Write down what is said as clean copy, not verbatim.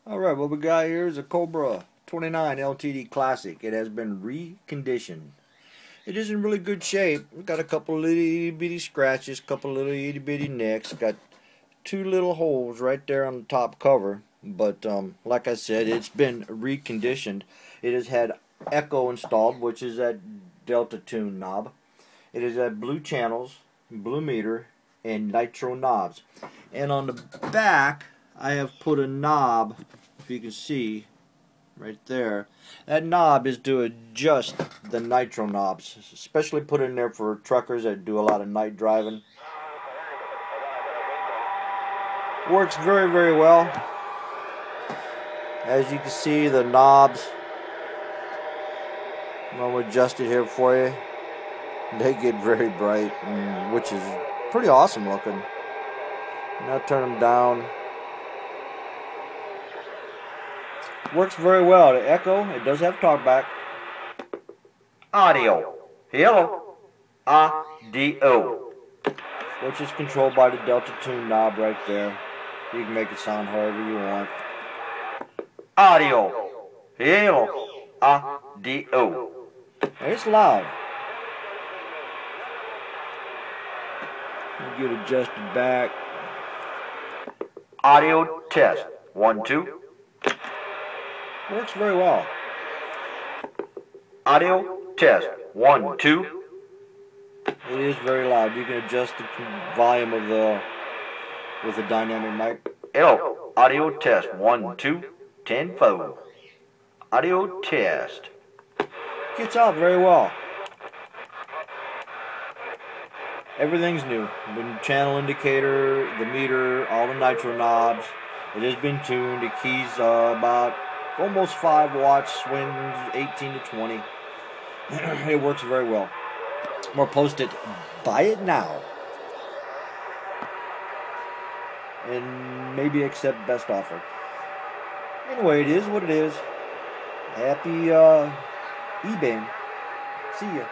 Alright, what we got here is a Cobra 29 LTD Classic. It has been reconditioned. It is in really good shape. We've got a couple little itty bitty scratches, couple little itty bitty nicks. Got two little holes right there on the top cover. But like I said, it's been reconditioned. It has had echo installed, which is that Delta tune knob. It has had blue channels, blue meter, and nitro knobs. And on the back, I have put a knob, if you can see, right there. That knob is to adjust the nitro knobs, especially put in there for truckers that do a lot of night driving. Works very, very well. As you can see, the knobs, I'm going to adjust it here for you. They get very bright, which is pretty awesome looking. Now turn them down. Works very well. The echo, it does have talkback. Audio. Hello. Audio. Which is controlled by the Delta tune knob right there. You can make it sound however you want. Audio. Hello. Audio. And it's loud. You get adjusted back. Audio test. 1, 2. Works very well. Audio test. 1, 2. It is very loud. You can adjust the volume of with the dynamic mic. Hello. Audio test. 1, 2. 10 4. Audio test. Gets out very well. Everything's new. The channel indicator, the meter, all the nitro knobs. It has been tuned. The keys about almost 5 watts, swings 18 to 20. It works very well. More posted. Buy it now. And maybe accept best offer. Anyway, it is what it is. Happy eBay. See ya.